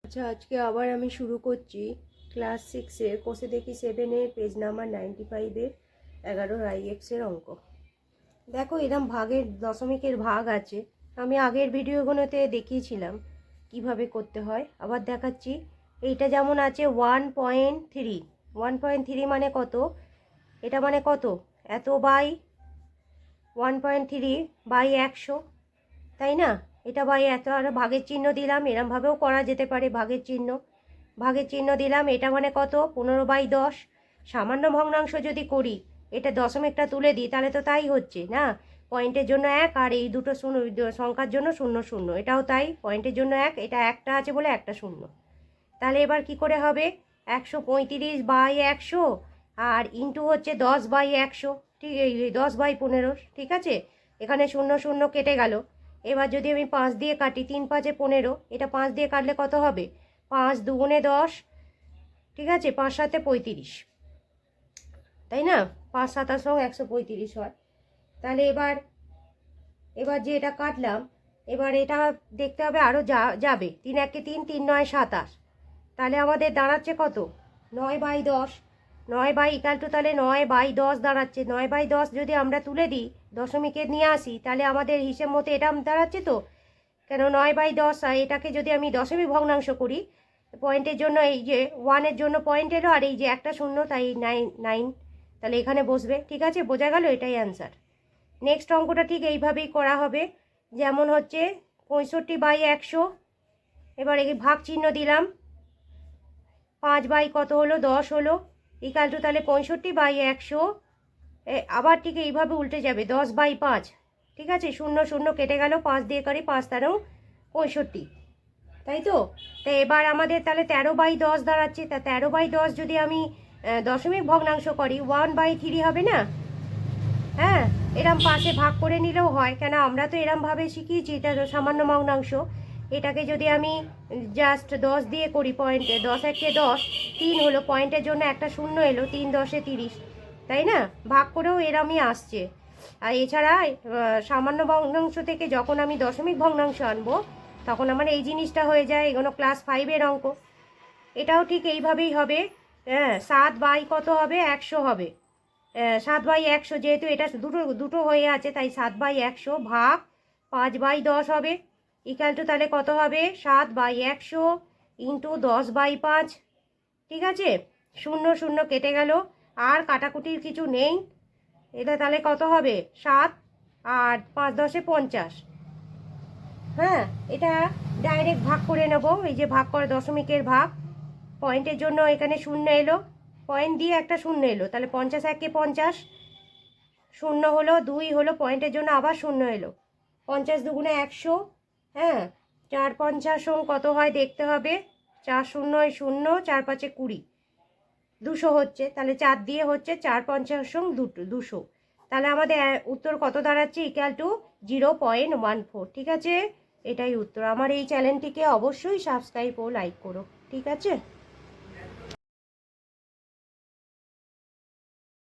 আচ্ছা, আজকে আবার আমি শুরু করছি ক্লাস 6-এর কোষে দেখি 7-এর পেজ নাম্বার 95-এর 11 IX-এর অঙ্ক। দেখো, এরম ভাগের দশমিকের ভাগ আছে। আমি আগের ভিডিওগুলোতে দেখিয়েছিলাম কিভাবে করতে হয়, আবার দেখাচ্ছি। এইটা যেমন আছে 1.3, 1.3 মানে কত? এটা মানে কত? এত বাই 1.3 বাই 100, তাই না? এটা বাই এত, আর ভাগের চিহ্ন দিলাম। এরমভাবেও করা যেতে পারে, ভাগের চিহ্ন দিলাম। এটা মানে কত? 15/10। সামান্য ভগ্নাংশ যদি করি, এটা দশমিকটা তুলে দিই, তাহলে তো তাই হচ্ছে না। পয়েন্টের জন্য 1, আর এই দুটো শূন্য সংখ্যার জন্য 0 0। এটাও তাই, পয়েন্টের জন্য 1, এটা একটা আছে বলে একটা 0। তাহলে এবার কি করে হবে? 135/100 আর ইন্টু হচ্ছে 10/100। ঠিক, এই 10/15, ঠিক আছে। এখানে 0 0 কেটে গেল। এবার যদি আমি 5 দিয়ে কাটি, 3 5 15, এটা 5 দিয়ে কাটলে কত হবে? 5 2 10, ঠিক আছে। 5 7 35, তাই না? 5 7 135 হয়। তাহলে এবার যে এটা কাটলাম, এবার এটা দেখতে হবে আরও যাবে। 3 1 3, 3 9 27। তাহলে আমাদের দাঁড়াচ্ছে কত? 9/10। 9 ইকাল টু, তাহলে 9/10 দাঁড়াচ্ছে। 9/10 যদি আমরা তুলে দিই, দশমিকে নিয়ে আসি, তাহলে আমাদের হিসেব মতো এটা দাঁড়াচ্ছে তো। কেন 9/10, এটাকে যদি আমি দশমিক ভগ্নাংশ করি, পয়েন্টের জন্য এই যে 1-এর জন্য পয়েন্ট এলো, আর এই যে একটা 0, তাই 9। তাহলে এখানে বসবে, ঠিক আছে। বোঝা গেল? এটাই অ্যান্সার। নেক্সট অঙ্কটা ঠিক এইভাবেই করা হবে। যেমন হচ্ছে 65/100। এবার এই ভাগ চিহ্ন দিলাম। 5 বাই কত হলো? 10 হলো, ইকাল টু, তাহলে 65/100। আবার ঠিক এইভাবে উল্টে যাবে, 10/5, ঠিক আছে। 0 0 কেটে গেল, 5 দিয়ে করি, 5 13 65, তাই তো। তো এবার আমাদের তাহলে 13/10 দাঁড়াচ্ছে। তা 13/10 যদি আমি দশমিক ভগ্নাংশ করি, 1/3 হবে না? হ্যাঁ, এরম পাশে ভাগ করে নিলেও হয়, কেন আমরা তো এরমভাবে শিখিয়েছি। এটা সামান্য ভগ্নাংশ। এটাকে যদি আমি জাস্ট 10 দিয়ে করি, পয়েন্টে 10 1 10, 3 হলো, পয়েন্টের জন্য একটা 0 এলো, 3 10 30, তাই না? ভাগ করেও এরমই আসছে। আর এছাড়া সামান্য ভগ্নাংশ থেকে যখন আমি দশমিক ভগ্নাংশ আনবো, তখন আমার এই জিনিসটা হয়ে যায়। এগুলো ক্লাস 5-এর অঙ্ক। এটাও ঠিক এইভাবেই হবে। হ্যাঁ, 7 বাই কত হবে? 100 হবে। 7/100, যেহেতু এটা দুটো দুটো হয়ে আছে, তাই 7/100 ভাগ 5/10 হবে, ইকাল টু, তাহলে কত হবে? 7/100 ইন্টু 10/5, ঠিক আছে। 0 0 কেটে গেল, আর কাটাকুটির কিছু নেই। এটা তাহলে কত হবে? 7 আর 5 10 50। হ্যাঁ, এটা ডাইরেক্ট ভাগ করে নেব। এই যে ভাগ করে, দশমিকের ভাগ, পয়েন্টের জন্য এখানে 0 এলো, পয়েন্ট দিয়ে একটা 0 এলো, তাহলে 50 1 50, 0 হলো, 2 হলো, পয়েন্টের জন্য আবার 0 এলো, 50 2 100। হ্যাঁ, 4 50 কত হয় দেখতে হবে। 4 0 0, 4 5 20, 200 হচ্ছে। তাহলে 4 দিয়ে হচ্ছে 4 50 200। তাহলে আমাদের উত্তর কত দাঁড়াচ্ছে? ইকুয়াল টু 0.14, ঠিক আছে। এটাই উত্তর। আমার এই চ্যানেলটিকে অবশ্যই সাবস্ক্রাইব ও লাইক করো, ঠিক আছে।